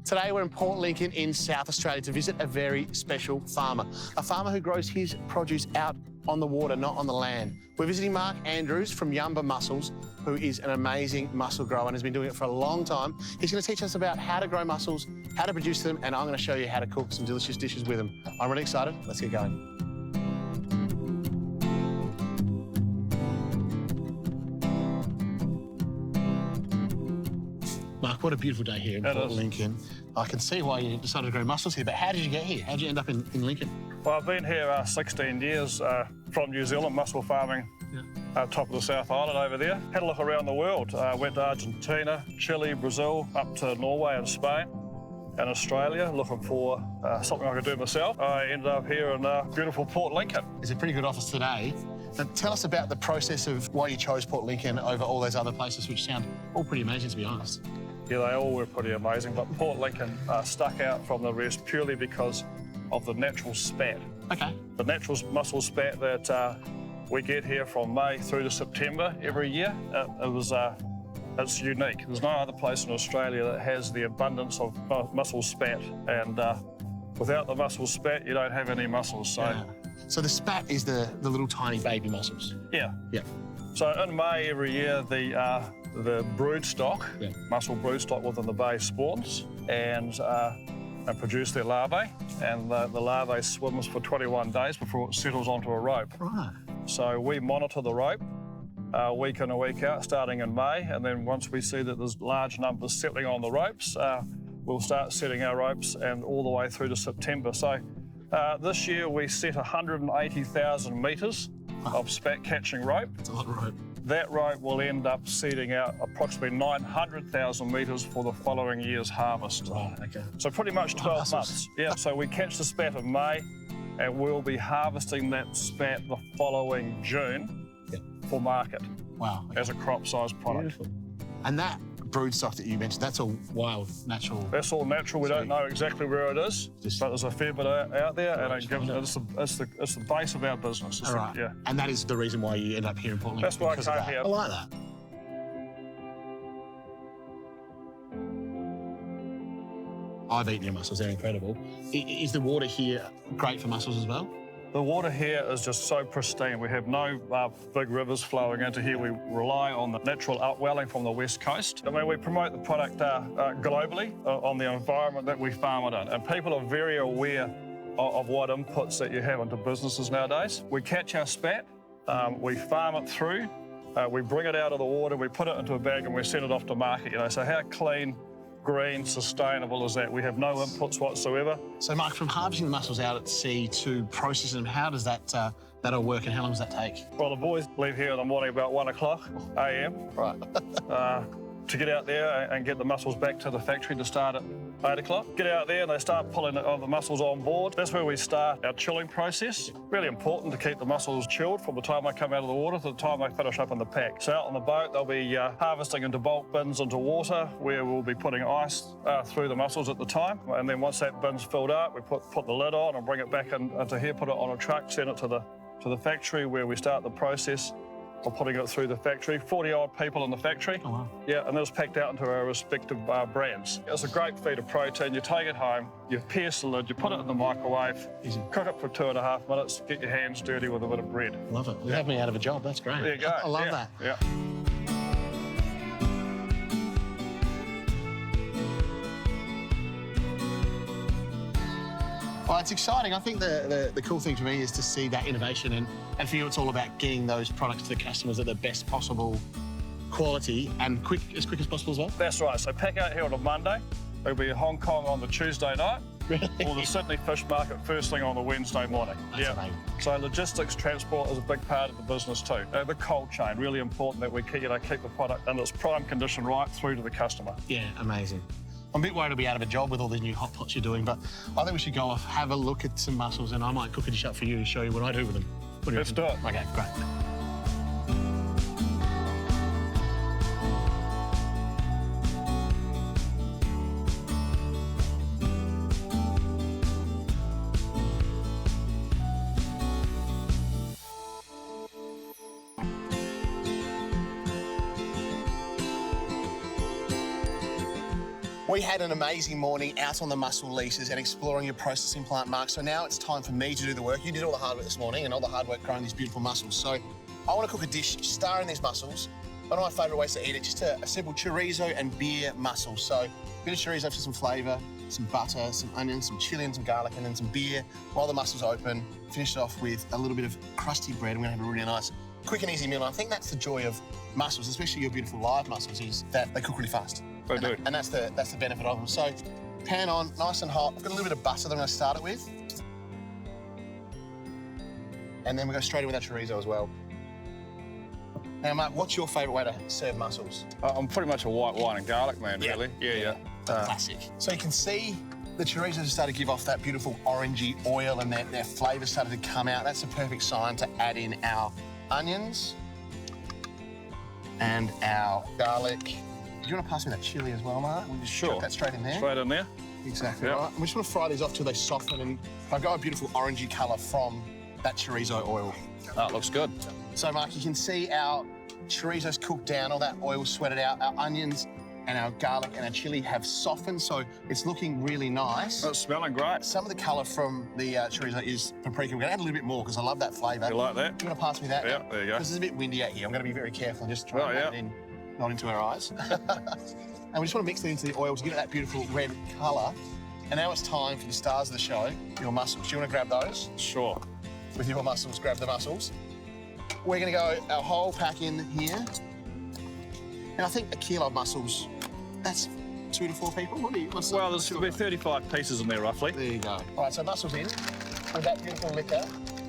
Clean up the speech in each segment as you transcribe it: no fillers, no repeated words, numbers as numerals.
Today we're in Port Lincoln in South Australia to visit a very special farmer. A farmer who grows his produce out on the water, not on the land. We're visiting Mark Andrews from Yumbah Mussels, who is an amazing mussel grower and has been doing it for a long time. He's going to teach us about how to grow mussels, how to produce them, and I'm going to show you how to cook some delicious dishes with them. I'm really excited. Let's get going. Mark, what a beautiful day here in Port Lincoln. I can see why you decided to grow mussels here, but how did you get here? How did you end up in Lincoln? Well, I've been here 16 years from New Zealand, mussel farming, top of the South Island over there. Had a look around the world. Went to Argentina, Chile, Brazil, up to Norway and Spain and Australia, looking for something I could do myself. I ended up here in beautiful Port Lincoln. It's a pretty good office today. Now, tell us about the process of why you chose Port Lincoln over all those other places, which sound all pretty amazing, to be honest. Yeah, they all were pretty amazing, but Port Lincoln stuck out from the rest purely because of the natural spat. Okay. The natural mussel spat that we get here from May through to September every year, it's unique. There's no other place in Australia that has the abundance of mussel spat, and without the mussel spat, you don't have any mussels. So the spat is the little tiny baby mussels? Yeah. Yeah. So in May every year, the brood stock, mussel brood stock within the bay spawns and produce their larvae, and the larvae swims for 21 days before it settles onto a rope. Right. So we monitor the rope week in and week out, starting in May, and then once we see that there's large numbers settling on the ropes, we'll start setting our ropes and all the way through to September. So this year we set 180,000 metres of spat catching rope. That's a lot of rope. That rope will end up seeding out approximately 900,000 metres for the following year's harvest. Right, okay. So pretty much 12 months. Yeah, so we catch the spat in May and we'll be harvesting that spat the following June for market. Wow. Okay. As a crop-sized product. Beautiful. And that brood stock that you mentioned, that's all wild, natural? That's all natural. We don't know exactly where it is, but there's a fair bit out there, and it's the base of our business. All right. Yeah. And that is the reason why you end up here in Port Lincoln? That's why I came here. I like that. I've eaten your mussels, they're incredible. Is the water here great for mussels as well? The water here is just so pristine. We have no big rivers flowing into here. We rely on the natural upwelling from the west coast. I mean, we promote the product globally on the environment that we farm it in. And people are very aware of what inputs that you have into businesses nowadays. We catch our spat, we farm it through, we bring it out of the water, we put it into a bag and we send it off to market. You know, so how clean, green, sustainable is that? We have no inputs whatsoever. So, Mark, from harvesting the mussels out at sea to processing them, how does that all work and how long does that take? Well, the boys leave here in the morning about 1 o'clock a.m. Right. To get out there and get the mussels back to the factory to start at 8 o'clock. Get out there and they start pulling the mussels on board. That's where we start our chilling process. Really important to keep the mussels chilled from the time they come out of the water to the time they finish up in the pack. So out on the boat, they'll be harvesting into bulk bins into water where we'll be putting ice through the mussels at the time. And then once that bin's filled up, we put the lid on and bring it back into here, put it on a truck, send it to the factory where we start the process of putting it through the factory. 40-odd people in the factory. Oh, wow. Yeah, and it was packed out into our respective brands. It's a great feed of protein. You take it home, you pierce the lid, you put it in the microwave, cook it for 2.5 minutes, get your hands dirty with a bit of bread. Love it. You have me out of a job. That's great. There you go. I love that. Yeah. Well, it's exciting. I think the cool thing for me is to see that innovation, and for you it's all about getting those products to the customers at the best possible quality and as quick as possible as well. That's right. So pack out here on a Monday. It'll be in Hong Kong on the Tuesday night. Really? Or the Sydney Fish Market first thing on the Wednesday morning. That's amazing. So logistics, transport is a big part of the business too. The cold chain, really important that we keep the product in its prime condition right through to the customer. Yeah, amazing. I'm a bit worried to be out of a job with all these new hot pots you're doing, but I think we should go off, have a look at some mussels, and I might cook a dish up for you to show you what I do with them. Let's do it. Okay, great. We had an amazing morning out on the mussel leases and exploring your processing plant, Mark. So now it's time for me to do the work. You did all the hard work this morning and all the hard work growing these beautiful mussels. So I want to cook a dish starring these mussels. One of my favourite ways to eat it, just a simple chorizo and beer mussel. So a bit of chorizo for some flavour, some butter, some onions, some chilli and some garlic, and then some beer while the mussel's open. Finish it off with a little bit of crusty bread. We're going to have a really nice, quick and easy meal. And I think that's the joy of mussels, especially your beautiful live mussels, is that they cook really fast. They do. And that's the benefit of them. So pan on, nice and hot. I've got a little bit of butter that I'm going to start it with. And then we go straight in with that chorizo as well. Now, Mark, what's your favourite way to serve mussels? I'm pretty much a white wine and garlic man, Yeah. really. Yeah. Classic. So you can see the chorizo has started to give off that beautiful orangey oil and their flavour started to come out. That's a perfect sign to add in our onions and our garlic. Do you want to pass me that chilli as well, Mark? We'll just chuck that straight in there. Straight in there. Exactly Yep. right. And we just want to fry these off till they soften and I've got a beautiful orangey colour from that chorizo oil. That looks good. So, Mark, you can see our chorizo's cooked down, all that oil sweated out, our onions and our garlic and our chilli have softened, so it's looking really nice. It's smelling great. Some of the colour from the chorizo is paprika. We're going to add a little bit more because I love that flavour. You like that? Do you want to pass me that? Yeah, there you go. Because it's a bit windy out here. I'm going to be very careful and just try Oh, and yeah. add it in, not into our eyes. And we just want to mix it into the oil to get that beautiful red colour. And now it's time for the stars of the show, your mussels. Do you want to grab those? Sure. With your mussels, grab the mussels. We're going to go our whole pack in here. And I think a kilo of mussels, that's 2 to 4 people. Well, there's going to be 35 pieces in there, roughly. There you go. All right, so mussels in with that beautiful liquor.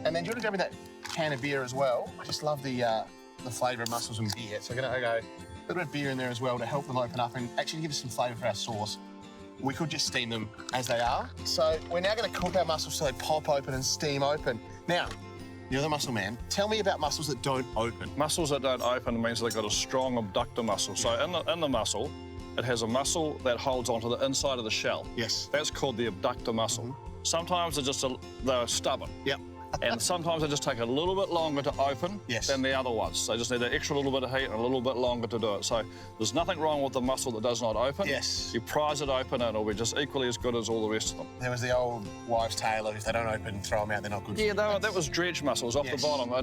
And then do you want to grab me that can of beer as well? I just love the flavour of mussels and beer. So we're going to go a little bit of beer in there as well to help them open up and actually give us some flavour for our sauce. We could just steam them as they are. So we're now going to cook our mussels so they pop open and steam open. Now, you're the mussel man. Tell me about mussels that don't open. Mussels that don't open means they've got a strong abductor muscle. So in the mussel, it has a muscle that holds onto the inside of the shell. Yes. That's called the abductor muscle. Sometimes they're stubborn. Yep. And sometimes they just take a little bit longer to open than the other ones. They just need an extra little bit of heat and a little bit longer to do it. So there's nothing wrong with the mussel that does not open. Yes. You prise it open and it'll be just equally as good as all the rest of them. There was the old wives' tale of if they don't open, throw them out, they're not good for you. Yeah, that was dredge mussels off the bottom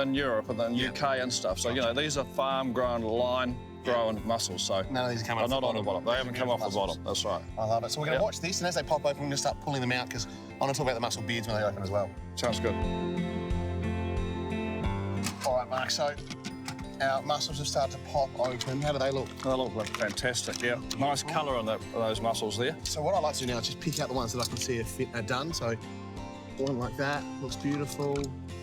in Europe and then UK and stuff. So, you know, these are farm-grown, line-grown mussels. So none of these come they're off not the on the bottom. bottom. They haven't come off the Mussels. bottom. That's right. I love it. So we're going to watch this, and as they pop open, we're going to start pulling them out because I want to talk about the mussel beards when they open as well. Sounds good. All right, Mark, so our mussels have started to pop open. How do they look? They look fantastic, yeah. Nice colour on those mussels there. So what I like to do now is just pick out the ones that I can see are done. So one like that, looks beautiful.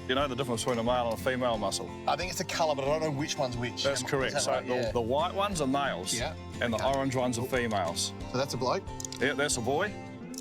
You know the difference between a male and a female mussel? I think it's the colour, but I don't know which one's which. That's correct. Is that So right? the white ones are males, and the orange ones are females. So that's a bloke? Yeah, that's a boy.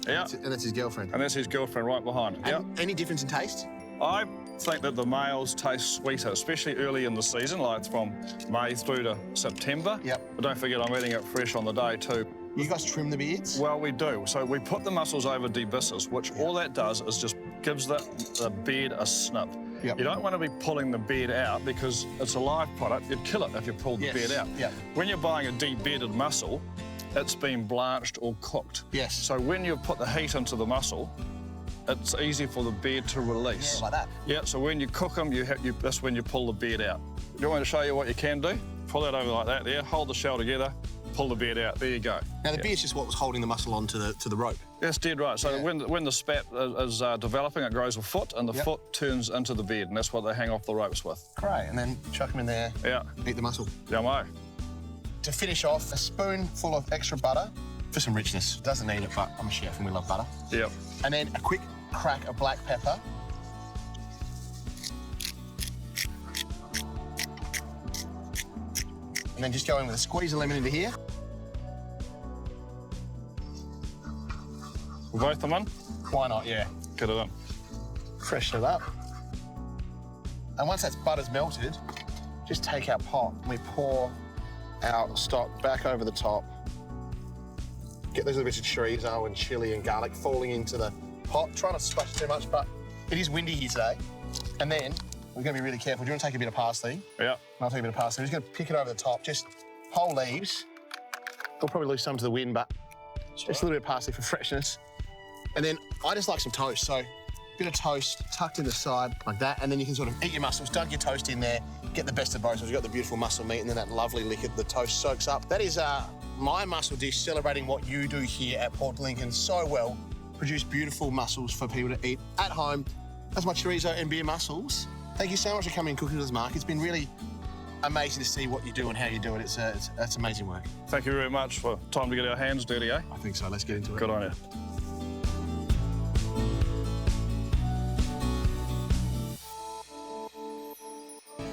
Yeah. And that's his girlfriend? And that's his girlfriend right behind him. Yeah. Any difference in taste? I think that the males taste sweeter, especially early in the season, like from May through to September. Yep. But don't forget, I'm eating it fresh on the day too. You guys trim the beards? Well, we do. So we put the mussels over debiscus, which all that does is just gives the beard a snip. Yep. You don't want to be pulling the beard out because it's a live product. You'd kill it if you pulled the beard out. Yep. When you're buying a debearded mussel, it's been blanched or cooked. Yes. So when you put the heat into the mussel, it's easy for the beard to release. Yeah, like that. Yeah, so when you cook them, that's when you pull the beard out. Do you want me to show you what you can do? Pull that over like that there, hold the shell together, pull the beard out. There you go. Now, the beard's just what was holding the mussel on to the rope. That's dead right. So when the spat is developing, it grows a foot, and the foot turns into the beard, and that's what they hang off the ropes with. Great, and then chuck them in there. Yeah. Eat the mussel. Yummo. To finish off, a spoonful of extra butter for some richness. Doesn't need it, but I'm a chef and we love butter. Yep. And then a quick crack of black pepper. And then just go in with a squeeze of lemon into here. Both them in? Why not, yeah. Get it in. Freshen it up. And once that butter's melted, just take our pot and we pour our stock back over the top. Get those little bits of chorizo and chili and garlic falling into the pot. Try not to splash too much, but it is windy here today. And then we're going to be really careful. Do you want to take a bit of parsley? Yeah. I'll take a bit of parsley. We're just going to pick it over the top, just whole leaves. We'll probably lose some to the wind, but Just a little bit of parsley for freshness. And then I just like some toast. So a bit of toast tucked in the side like that. And then you can sort of eat your mussels, dunk your toast in there, get the best of both. So you've got the beautiful mussel meat and then that lovely liquid the toast soaks up. That is my mussel dish, celebrating what you do here at Port Lincoln so well. Produce beautiful mussels for people to eat at home. That's my chorizo and beer mussels. Thank you so much for coming and cooking with us, Mark. It's been really amazing to see what you do and how you do it. It's amazing work. Thank you very much. For time to get our hands dirty, eh? I think so. Let's get into it. Good on you.